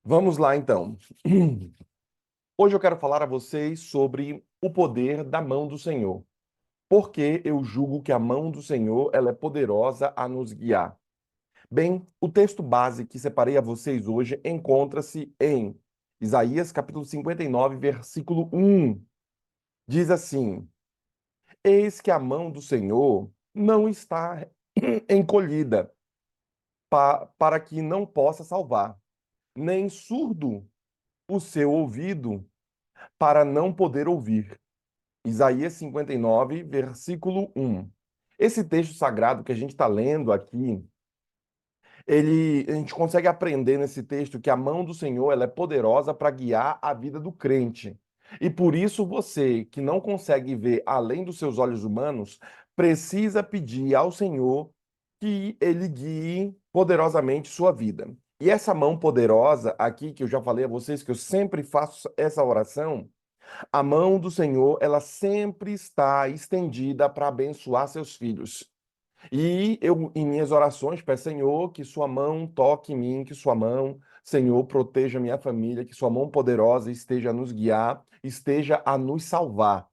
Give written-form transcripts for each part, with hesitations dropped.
Vamos lá, então. Hoje eu quero falar a vocês sobre o poder da mão do Senhor. Porque eu julgo que a mão do Senhor ela é poderosa a nos guiar. Bem, o texto base que separei a vocês hoje encontra-se em Isaías capítulo 59, versículo 1. Diz assim: Eis que a mão do Senhor não está encolhida para que não possa salvar, nem surdo o seu ouvido para não poder ouvir. Isaías 59, versículo 1. Esse texto sagrado que a gente está lendo aqui, a gente consegue aprender nesse texto que a mão do Senhor ela é poderosa para guiar a vida do crente. E por isso você, que não consegue ver além dos seus olhos humanos, precisa pedir ao Senhor que ele guie poderosamente sua vida. E essa mão poderosa aqui, que eu já falei a vocês, que eu sempre faço essa oração, a mão do Senhor, ela sempre está estendida para abençoar seus filhos. E eu, em minhas orações, peço, Senhor, que sua mão toque em mim, que sua mão, Senhor, proteja minha família, que sua mão poderosa esteja a nos guiar, esteja a nos salvar.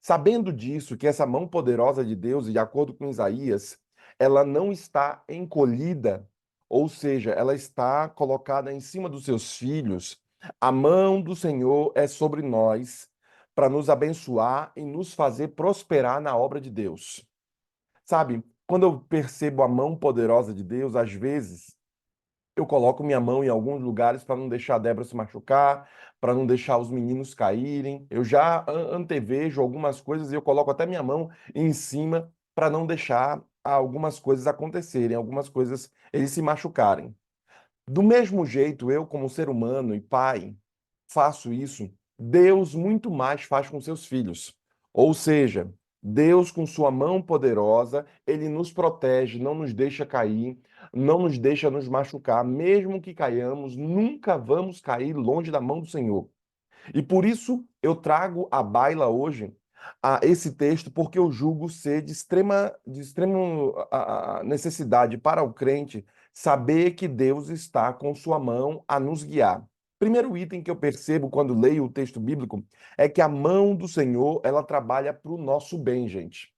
Sabendo disso, que essa mão poderosa de Deus, de acordo com Isaías, ela não está encolhida, ou seja, ela está colocada em cima dos seus filhos. A mão do Senhor é sobre nós para nos abençoar e nos fazer prosperar na obra de Deus. Sabe, quando eu percebo a mão poderosa de Deus, às vezes eu coloco minha mão em alguns lugares para não deixar a Débora se machucar, para não deixar os meninos caírem. Eu já antevejo algumas coisas e eu coloco até minha mão em cima para não deixar algumas coisas acontecerem, algumas coisas eles se machucarem. Do mesmo jeito, eu, como ser humano e pai, faço isso, Deus muito mais faz com seus filhos. Ou seja, Deus, com sua mão poderosa, ele nos protege, não nos deixa cair, não nos deixa nos machucar. Mesmo que caiamos, nunca vamos cair longe da mão do Senhor. E por isso eu trago à baila hoje esse texto, porque eu julgo ser de extrema necessidade para o crente saber que Deus está com sua mão a nos guiar. Primeiro item que eu percebo quando leio o texto bíblico é que a mão do Senhor, ela trabalha para o nosso bem, gente.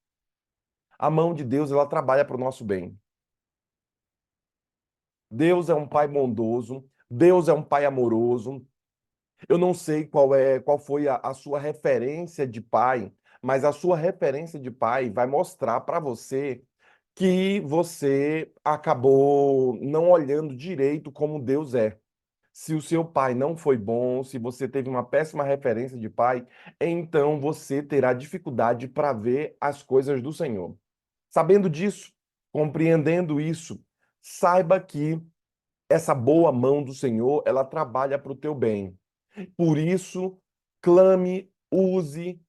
A mão de Deus, ela trabalha para o nosso bem. Deus é um pai bondoso, Deus é um pai amoroso. Eu não sei qual foi a sua referência de pai, mas a sua referência de pai vai mostrar para você que você acabou não olhando direito como Deus é. Se o seu pai não foi bom, se você teve uma péssima referência de pai, então você terá dificuldade para ver as coisas do Senhor. Sabendo disso, compreendendo isso, saiba que essa boa mão do Senhor, ela trabalha para o teu bem. Por isso, clame, use,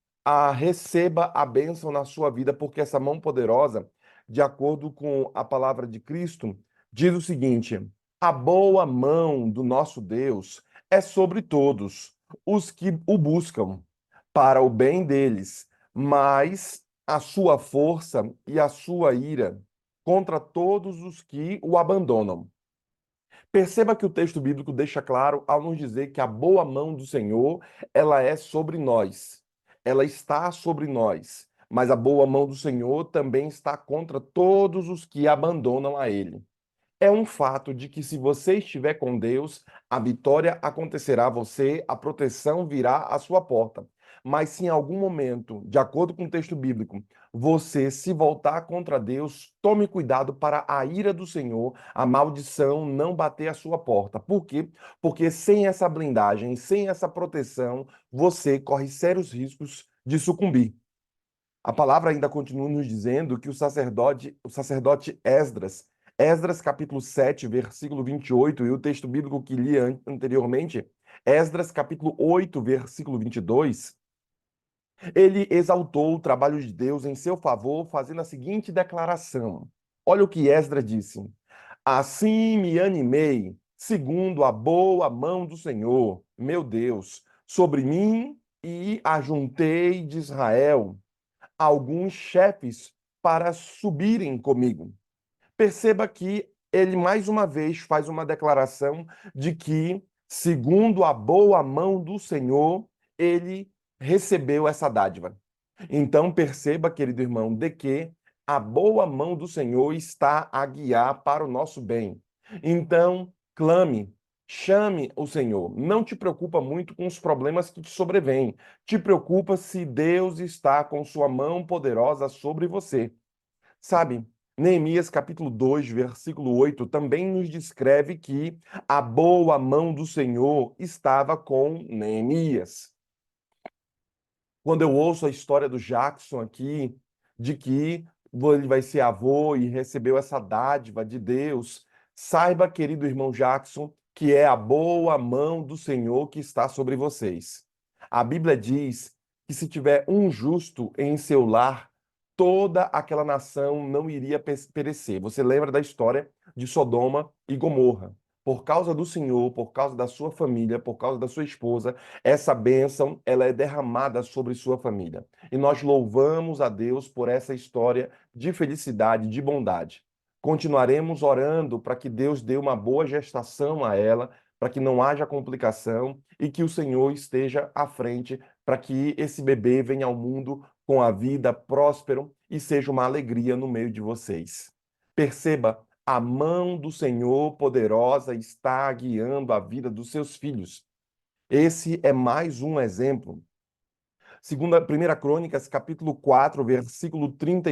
receba a bênção na sua vida, porque essa mão poderosa, de acordo com a palavra de Cristo, diz o seguinte: a boa mão do nosso Deus é sobre todos os que o buscam, para o bem deles, mas a sua força e a sua ira contra todos os que o abandonam. Perceba que o texto bíblico deixa claro ao nos dizer que a boa mão do Senhor, ela é sobre nós. Ela está sobre nós, mas a boa mão do Senhor também está contra todos os que abandonam a ele. É um fato de que se você estiver com Deus, a vitória acontecerá a você, a proteção virá à sua porta. Mas se em algum momento, de acordo com o texto bíblico, você se voltar contra Deus, tome cuidado para a ira do Senhor, a maldição não bater à sua porta. Por quê? Porque sem essa blindagem, sem essa proteção, você corre sérios riscos de sucumbir. A palavra ainda continua nos dizendo que o sacerdote Esdras capítulo 7, versículo 28, e o texto bíblico que li anteriormente, Esdras capítulo 8, versículo 22, ele exaltou o trabalho de Deus em seu favor, fazendo a seguinte declaração. Olha o que Esdras disse: Assim me animei, segundo a boa mão do Senhor, meu Deus, sobre mim, e ajuntei de Israel alguns chefes para subirem comigo. Perceba que ele mais uma vez faz uma declaração de que Segundo a boa mão do Senhor, ele recebeu essa dádiva. Então perceba, querido irmão, de que a boa mão do Senhor está a guiar para o nosso bem. Então, clame, chame o Senhor. Não te preocupa muito com os problemas que te sobrevêm. Te preocupa se Deus está com sua mão poderosa sobre você. Sabe, Neemias capítulo 2, versículo 8, também nos descreve que a boa mão do Senhor estava com Neemias. Quando eu ouço a história do Jackson aqui, de que ele vai ser avô e recebeu essa dádiva de Deus, saiba, querido irmão Jackson, que é a boa mão do Senhor que está sobre vocês. A Bíblia diz que se tiver um justo em seu lar, toda aquela nação não iria perecer. Você lembra da história de Sodoma e Gomorra? Por causa do Senhor, por causa da sua família, por causa da sua esposa, essa bênção, ela é derramada sobre sua família. E nós louvamos a Deus por essa história de felicidade, de bondade. Continuaremos orando para que Deus dê uma boa gestação a ela, para que não haja complicação e que o Senhor esteja à frente para que esse bebê venha ao mundo com a vida próspero e seja uma alegria no meio de vocês. Perceba, a mão do Senhor poderosa está guiando a vida dos seus filhos. Esse é mais um exemplo. Primeira Crônicas, capítulo 4, versículo 30,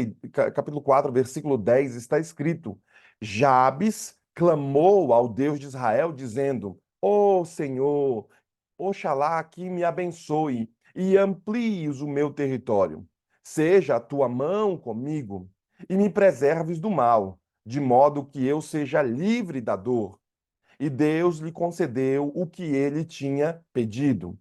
capítulo 4, versículo 10, está escrito: Jabes clamou ao Deus de Israel, dizendo: Ó Senhor, oxalá que me abençoe e amplies o meu território. Seja a tua mão comigo e me preserves do mal, de modo que eu seja livre da dor. E Deus lhe concedeu o que ele tinha pedido.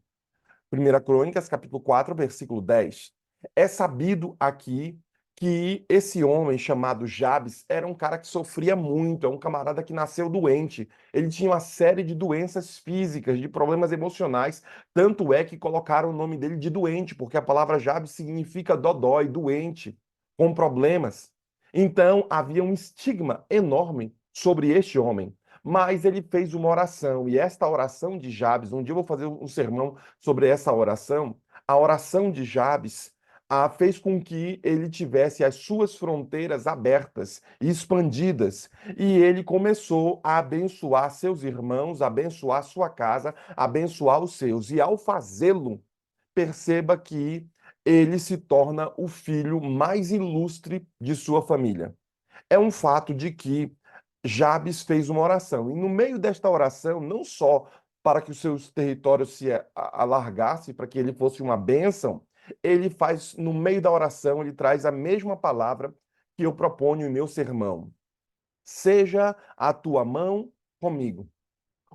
Primeira Crônicas, capítulo 4, versículo 10. É sabido aqui que esse homem chamado Jabes era um cara que sofria muito, é um camarada que nasceu doente. Ele tinha uma série de doenças físicas, de problemas emocionais, tanto é que colocaram o nome dele de doente, porque a palavra Jabes significa dodói, doente, com problemas. Então havia um estigma enorme sobre este homem. Mas ele fez uma oração, e esta oração de Jabes, um dia eu vou fazer um sermão sobre essa oração. A oração de Jabes fez com que ele tivesse as suas fronteiras abertas e expandidas, e ele começou a abençoar seus irmãos, abençoar sua casa, abençoar os seus. E ao fazê-lo, perceba que ele se torna o filho mais ilustre de sua família. É um fato de que Jabes fez uma oração. E no meio desta oração, não só para que os seus territórios se alargassem, para que ele fosse uma bênção, ele faz, no meio da oração, ele traz a mesma palavra que eu proponho em meu sermão. Seja a tua mão comigo.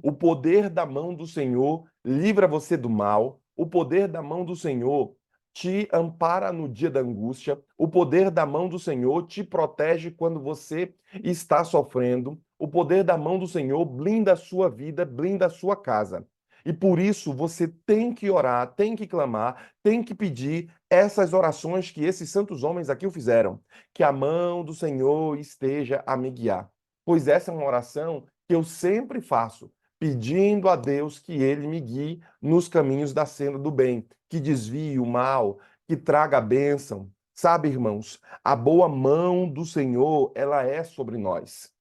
O poder da mão do Senhor livra você do mal. O poder da mão do Senhor te ampara no dia da angústia. O poder da mão do Senhor te protege quando você está sofrendo. O poder da mão do Senhor blinda a sua vida, blinda a sua casa. E por isso você tem que orar, tem que clamar, tem que pedir essas orações que esses santos homens aqui o fizeram. Que a mão do Senhor esteja a me guiar. Pois essa é uma oração que eu sempre faço pedindo a Deus que ele me guie nos caminhos da senda do bem, que desvie o mal, que traga a bênção. Sabe, irmãos, a boa mão do Senhor, ela é sobre nós.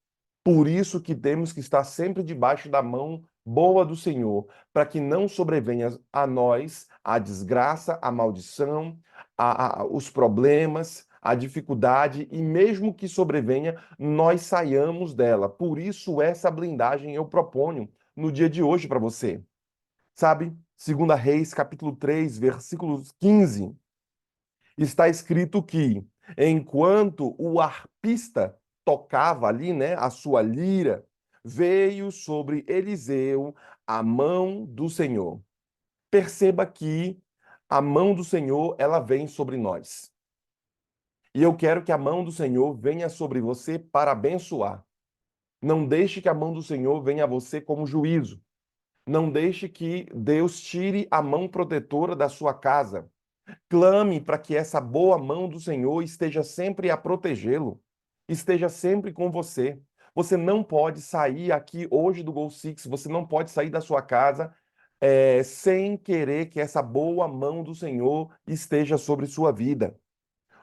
Por isso que temos que estar sempre debaixo da mão boa do Senhor, para que não sobrevenha a nós a desgraça, a maldição, os problemas, a dificuldade, e mesmo que sobrevenha, nós saiamos dela. Por isso, essa blindagem eu proponho no dia de hoje para você. Sabe? 2 capítulo 3, versículo 15, está escrito que enquanto o arpista tocava ali, né, a sua lira, veio sobre Eliseu a mão do Senhor. Perceba que a mão do Senhor, ela vem sobre nós. E eu quero que a mão do Senhor venha sobre você para abençoar. Não deixe que a mão do Senhor venha a você como juízo. Não deixe que Deus tire a mão protetora da sua casa. Clame para que essa boa mão do Senhor esteja sempre a protegê-lo, esteja sempre com você. Você não pode sair aqui hoje do Gol Six, você não pode sair da sua casa sem querer que essa boa mão do Senhor esteja sobre sua vida.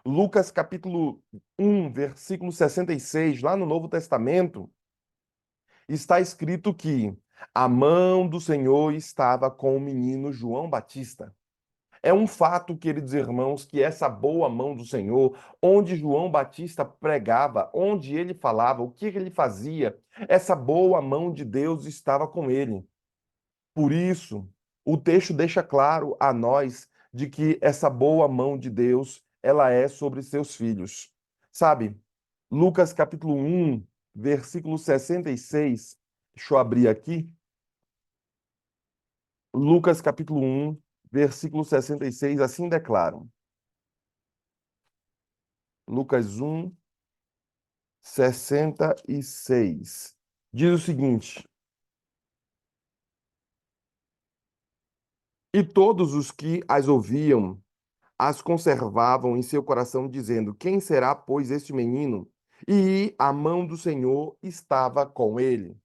Lucas capítulo 1, versículo 66, lá no Novo Testamento, está escrito que a mão do Senhor estava com o menino João Batista. É um fato, queridos irmãos, que essa boa mão do Senhor, onde João Batista pregava, onde ele falava, o que ele fazia, essa boa mão de Deus estava com ele. Por isso, o texto deixa claro a nós de que essa boa mão de Deus, ela é sobre seus filhos. Sabe? Lucas capítulo 1, versículo 66. Deixa eu abrir aqui. Lucas capítulo 1, versículo 66, assim declaram. Lucas 1, 66. Diz o seguinte: E todos os que as ouviam as conservavam em seu coração, dizendo: Quem será, pois, este menino? E a mão do Senhor estava com ele.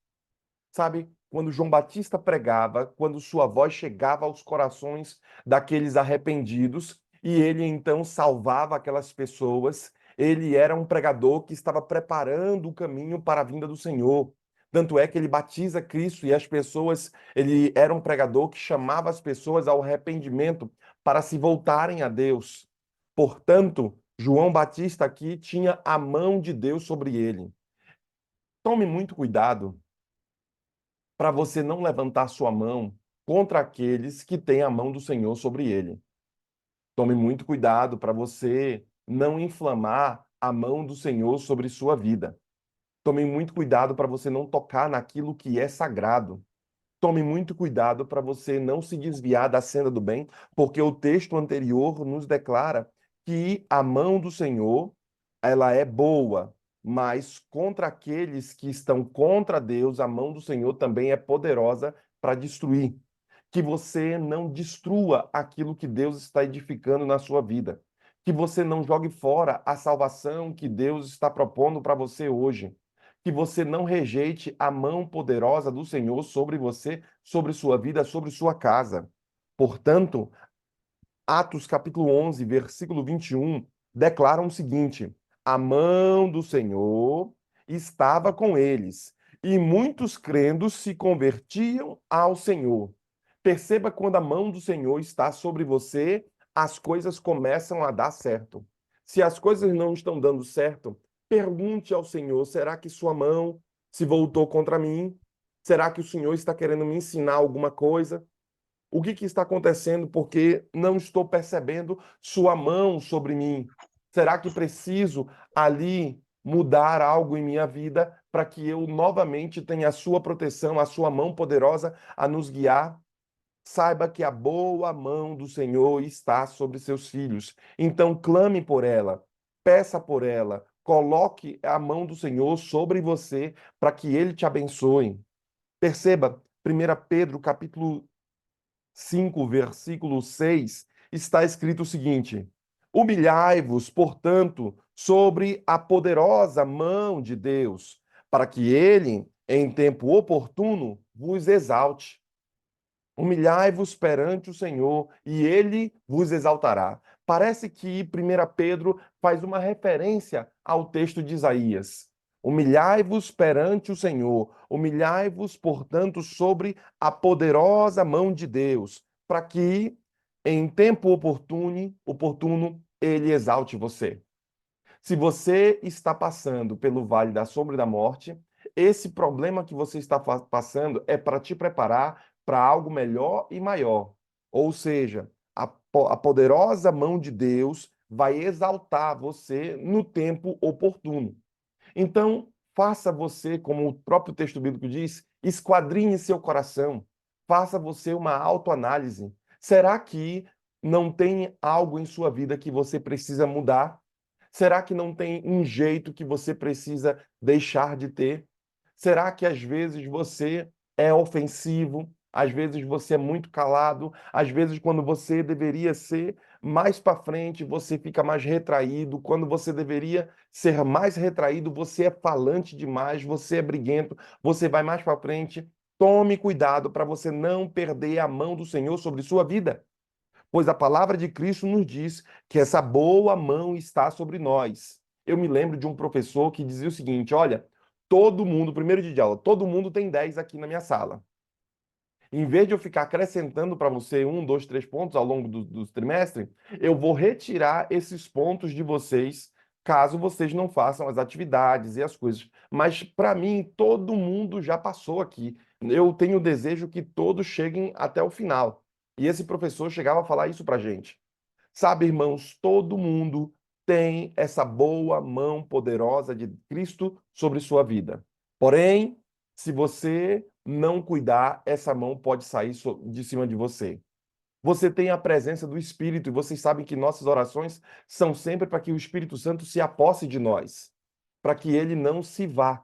Sabe, quando João Batista pregava, quando sua voz chegava aos corações daqueles arrependidos, e ele então salvava aquelas pessoas, ele era um pregador que estava preparando o caminho para a vinda do Senhor. Tanto é que ele batiza Cristo e as pessoas, ele era um pregador que chamava as pessoas ao arrependimento para se voltarem a Deus. Portanto, João Batista aqui tinha a mão de Deus sobre ele. Tome muito cuidado para você não levantar sua mão contra aqueles que têm a mão do Senhor sobre ele. Tome muito cuidado para você não inflamar a mão do Senhor sobre sua vida. Tome muito cuidado para você não tocar naquilo que é sagrado. Tome muito cuidado para você não se desviar da senda do bem, porque o texto anterior nos declara que a mão do Senhor, ela é boa, mas contra aqueles que estão contra Deus, a mão do Senhor também é poderosa para destruir. Que você não destrua aquilo que Deus está edificando na sua vida. Que você não jogue fora a salvação que Deus está propondo para você hoje. Que você não rejeite a mão poderosa do Senhor sobre você, sobre sua vida, sobre sua casa. Portanto, Atos capítulo 11, versículo 21, declaram o seguinte: A mão do Senhor estava com eles, e muitos crendo se convertiam ao Senhor. Perceba quando a mão do Senhor está sobre você, as coisas começam a dar certo. Se as coisas não estão dando certo, pergunte ao Senhor: será que sua mão se voltou contra mim? Será que o Senhor está querendo me ensinar alguma coisa? O que está acontecendo? Porque não estou percebendo sua mão sobre mim. Será que preciso ali mudar algo em minha vida para que eu novamente tenha a sua proteção, a sua mão poderosa a nos guiar? Saiba que a boa mão do Senhor está sobre seus filhos. Então clame por ela, peça por ela, coloque a mão do Senhor sobre você para que ele te abençoe. Perceba, 1 Pedro capítulo 5, versículo 6, está escrito o seguinte: Humilhai-vos, portanto, sobre a poderosa mão de Deus, para que ele, em tempo oportuno, vos exalte. Humilhai-vos perante o Senhor, e ele vos exaltará. Parece que 1 Pedro faz uma referência ao texto de Isaías. Humilhai-vos perante o Senhor, humilhai-vos, portanto, sobre a poderosa mão de Deus, para que, em tempo oportuno, ele exalte você. Se você está passando pelo vale da sombra da morte, esse problema que você está passando é para te preparar para algo melhor e maior. Ou seja, a poderosa mão de Deus vai exaltar você no tempo oportuno. Então, faça você, como o próprio texto bíblico diz, esquadrinhe seu coração. Faça você uma autoanálise. Será que não tem algo em sua vida que você precisa mudar? Será que não tem um jeito que você precisa deixar de ter? Será que às vezes você é ofensivo? às vezes você é muito calado, às vezes quando você deveria ser mais para frente, você fica mais retraído, quando você deveria ser mais retraído, você é falante demais, você é briguento, você vai mais para frente. Tome cuidado para você não perder a mão do Senhor sobre sua vida, pois a palavra de Cristo nos diz que essa boa mão está sobre nós. Eu me lembro de um professor que dizia o seguinte: olha, todo mundo, primeiro dia de aula, todo mundo tem 10 aqui na minha sala. Em vez de eu ficar acrescentando para você 1, 2, 3 pontos ao longo do trimestre, eu vou retirar esses pontos de vocês, caso vocês não façam as atividades e as coisas. Mas, para mim, todo mundo já passou aqui. Eu tenho o desejo que todos cheguem até o final. E esse professor chegava a falar isso para a gente. Sabe, irmãos, todo mundo tem essa boa mão poderosa de Cristo sobre sua vida. Porém, se você não cuidar, essa mão pode sair de cima de você. Você tem a presença do Espírito e vocês sabem que nossas orações são sempre para que o Espírito Santo se aposse de nós, para que ele não se vá.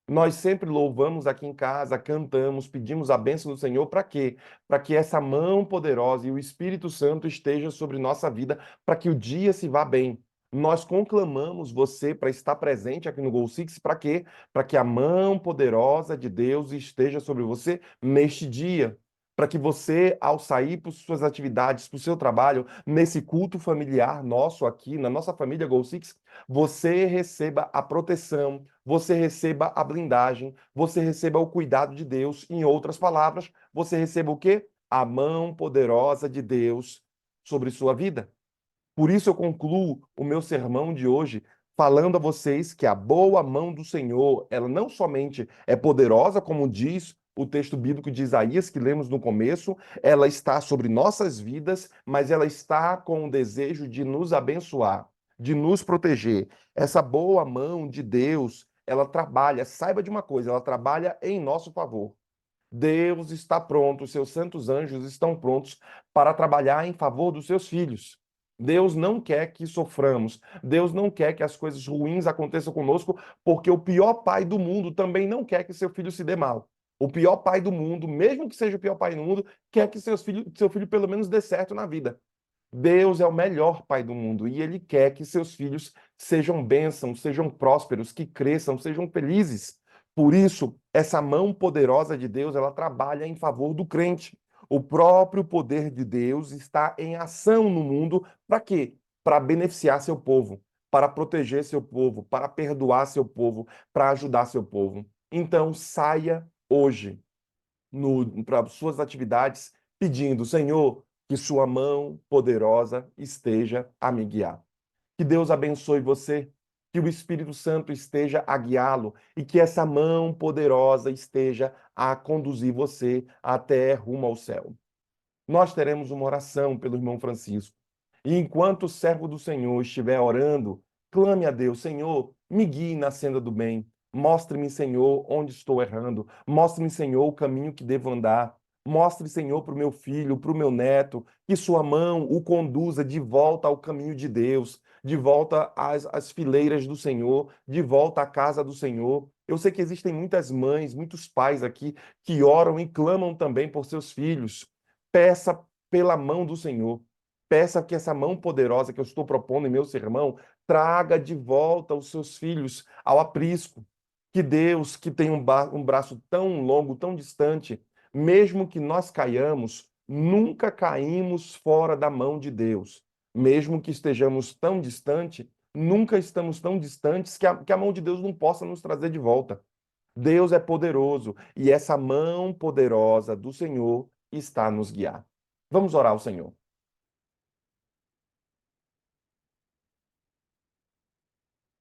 Nós sempre louvamos aqui em casa, cantamos, pedimos a bênção do Senhor para quê? Para que essa mão poderosa e o Espírito Santo esteja sobre nossa vida, para que o dia se vá bem. Nós conclamamos você para estar presente aqui no Gol Six, para quê? Para que a mão poderosa de Deus esteja sobre você neste dia. Para que você, ao sair para suas atividades, para o seu trabalho, nesse culto familiar nosso aqui, na nossa família Gol Six, você receba a proteção, você receba a blindagem, você receba o cuidado de Deus. Em outras palavras, você receba o quê? A mão poderosa de Deus sobre sua vida. Por isso eu concluo o meu sermão de hoje falando a vocês que a boa mão do Senhor, ela não somente é poderosa, como diz o texto bíblico de Isaías que lemos no começo, ela está sobre nossas vidas, mas ela está com o desejo de nos abençoar, de nos proteger. Essa boa mão de Deus, ela trabalha, saiba de uma coisa, ela trabalha em nosso favor. Deus está pronto, os seus santos anjos estão prontos para trabalhar em favor dos seus filhos. Deus não quer que soframos, Deus não quer que as coisas ruins aconteçam conosco, porque o pior pai do mundo também não quer que seu filho se dê mal. O pior pai do mundo, mesmo que seja o pior pai do mundo, quer que seu filho pelo menos dê certo na vida. Deus é o melhor pai do mundo e ele quer que seus filhos sejam bênçãos, sejam prósperos, que cresçam, sejam felizes. Por isso, essa mão poderosa de Deus, ela trabalha em favor do crente. O próprio poder de Deus está em ação no mundo para quê? Para beneficiar seu povo, para proteger seu povo, para perdoar seu povo, para ajudar seu povo. Então, saia hoje para suas atividades, pedindo, Senhor, que sua mão poderosa esteja a me guiar. Que Deus abençoe você, que o Espírito Santo esteja a guiá-lo e que essa mão poderosa esteja a conduzir você até rumo ao céu. Nós teremos uma oração pelo irmão Francisco. E enquanto o servo do Senhor estiver orando, clame a Deus, Senhor, me guie na senda do bem. Mostre-me, Senhor, onde estou errando. Mostre-me, Senhor, o caminho que devo andar. Mostre, Senhor, para o meu filho, para o meu neto, que sua mão o conduza de volta ao caminho de Deus, de volta às fileiras do Senhor, de volta à casa do Senhor. Eu sei que existem muitas mães, muitos pais aqui que oram e clamam também por seus filhos. Peça pela mão do Senhor. Peça que essa mão poderosa que eu estou propondo em meu sermão traga de volta os seus filhos ao aprisco. Que Deus, que tem um braço tão longo, tão distante, mesmo que nós caiamos, nunca caímos fora da mão de Deus. Mesmo que estejamos tão distante, nunca estamos tão distantes que a mão de Deus não possa nos trazer de volta. Deus é poderoso e essa mão poderosa do Senhor está a nos guiar. Vamos orar ao Senhor.